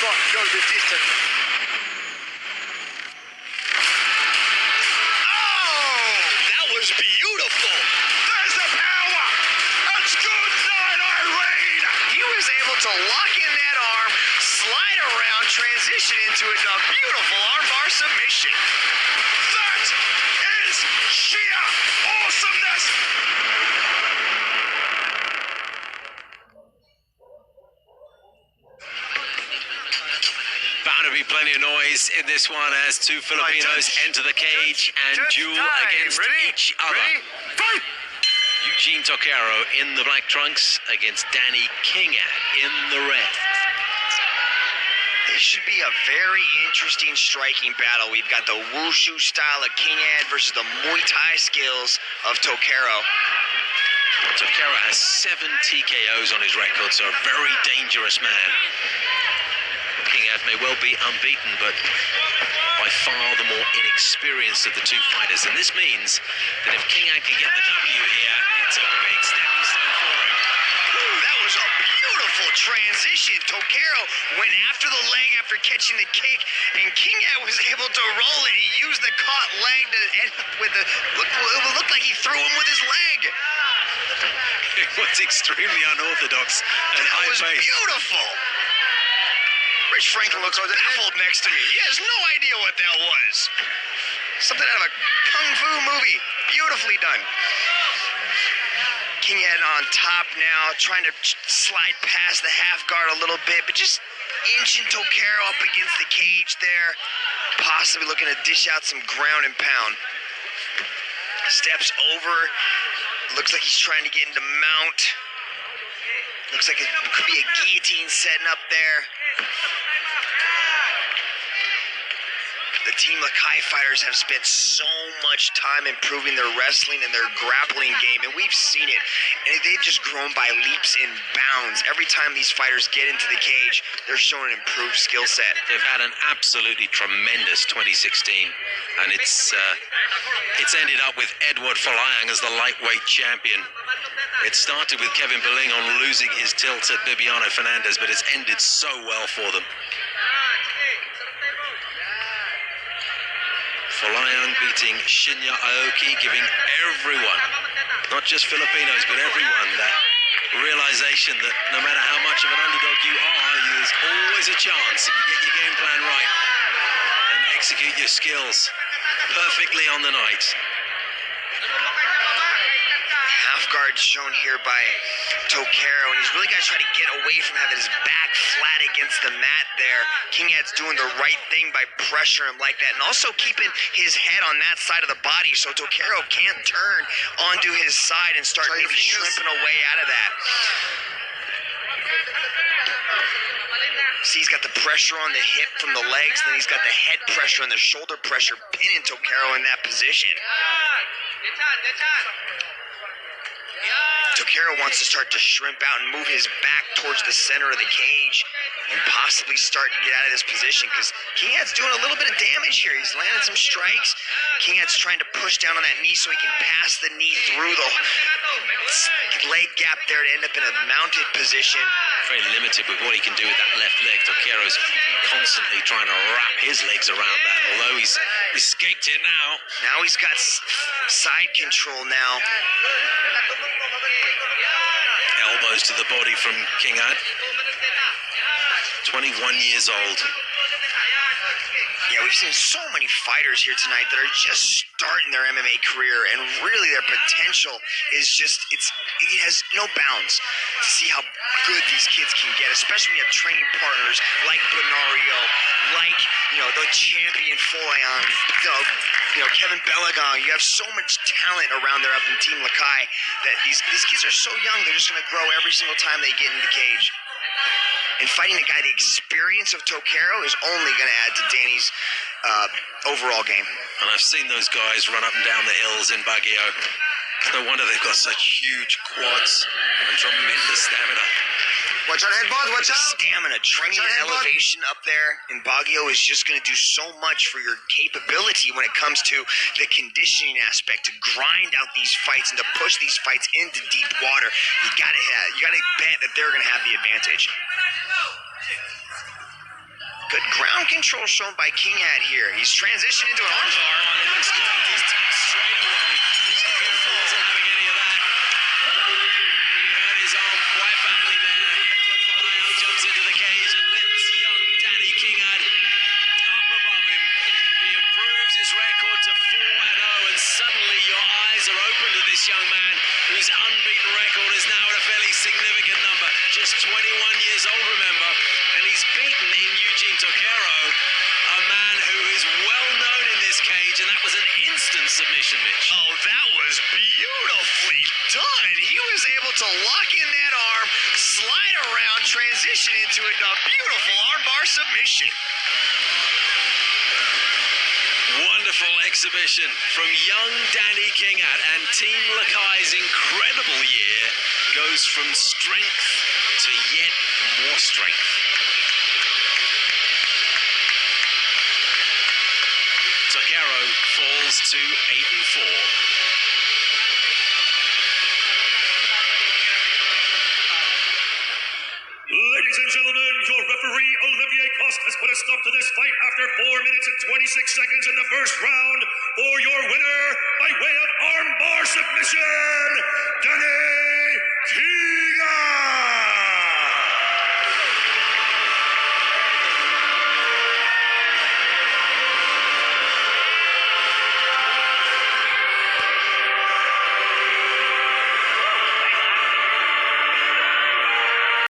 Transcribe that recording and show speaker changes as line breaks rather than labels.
not go the distance.
Oh, that was beautiful. There's the power. It's good night, Irene. He was able to lock in that arm, slide around, transition into it, a beautiful armbar submission. That is sheer awesomeness.
Bound to be plenty of noise in this one as two Filipinos enter the cage and duel against each other.
Fight!
Eugene Toquero in the black trunks against Danny Kingad in the red.
This should be a very interesting striking battle. We've got the wushu style of Kingad versus the Muay Thai skills of Toquero.
Toquero has 7 TKOs on his record, so a very dangerous man. Kingad may well be unbeaten, but by far the more inexperienced of the two fighters. And this means that if Kingad can get the W here, it's a big stepping stone for him.
Ooh, that was a beautiful transition. Toquero went after the leg after catching the kick, and Kingad was able to roll it. He used the caught leg to end up with the... It looked like he threw him with his leg.
It was extremely unorthodox and high-paced.
That was beautiful. Rich Franklin looks baffled next to me. He has no idea what that was. Something out of a kung fu movie. Beautifully done. Kingad on top now, trying to slide past the half guard a little bit, but just inching Toquero up against the cage there. Possibly looking to dish out some ground and pound. Steps over. Looks like he's trying to get into mount. Looks like it could be a guillotine setting up there. The Team Lakai fighters have spent so much time improving their wrestling and their grappling game, and we've seen it. And they've just grown by leaps and bounds. Every time these fighters get into the cage, they're showing an improved skill set.
They've had an absolutely tremendous 2016, and it's ended up with Edward Folayang as the lightweight champion. It started with Kevin Beling on losing his tilt at Bibiano Fernandez, but it's ended so well for them. Folayang beating Shinya Aoki, giving everyone, not just Filipinos, but everyone, that realization that no matter how much of an underdog you are, there's always a chance if you get your game plan right and execute your skills perfectly on the night.
Half guard shown here by Toquero, and he's really got to try to get away from having his back flat against the mat there. Kingad's doing the right thing by pressuring him like that, and also keeping his head on that side of the body so Toquero can't turn onto his side and start maybe shrimping away out of that. See, he's got the pressure on the hip from the legs, then he's got the head pressure and the shoulder pressure pinning Toquero in that position. Toquero wants to start to shrimp out and move his back towards the center of the cage and possibly start to get out of this position, because Kingad's doing a little bit of damage here. He's landing some strikes. Kingad's trying to push down on that knee so he can pass the knee through the leg gap there to end up in a mounted position.
Very limited with what he can do with that left leg. Toquero's constantly trying to wrap his legs around that, although he's escaped it now.
Now he's got side control now.
Elbows to the body from Kingad. 21 years old.
Yeah, we've seen so many fighters here tonight that are just starting their MMA career, and really their potential is just, it has no bounds to see how good these kids can get, especially when you have training partners like Benario, like, the champion Folayang, Kevin Belagon. You have so much talent around there up in Team Lakai that these kids are so young, they're just going to grow every single time they get in the cage. And fighting a guy the experience of Toquero is only going to add to Danny's overall game.
And I've seen those guys run up and down the hills in Baguio. It's no wonder they've got such huge quads and tremendous stamina.
Watch out, headbutt, watch out!
Stamina, training and elevation up there in Baguio is just going to do so much for your capability when it comes to the conditioning aspect, to grind out these fights and to push these fights into deep water. You gotta bet that they're going to have the advantage. Good ground control shown by Kingad here. He's transitioned into an armbar.
And it looks good. He's tapped straight away. Sakura wasn't having any of that. And you heard his arm quite badly there. Edward Falayo jumps into the cage and lifts young Danny Kingad up above him. He improves his record to 4-0, and suddenly your eyes are open to this young man whose unbeaten record is now at a fairly significant number. Just 21 years old, remember, and he's beaten in Eugene Tokero, a man who is well known in this cage, and that was an instant submission, Mitch.
Oh, that was beautifully done. He was able to lock in that arm, slide around, transition into a beautiful armbar submission.
Wonderful exhibition from young Danny Kingad, and Team Lakai's incredible year goes from strength to yet more strength. Tokero falls to 8-4.
Ladies and gentlemen, your referee Olivier Coste has put a stop to this fight after 4 minutes and 26 seconds in the first round. For your winner, by way of armbar submission, Danny Kingad.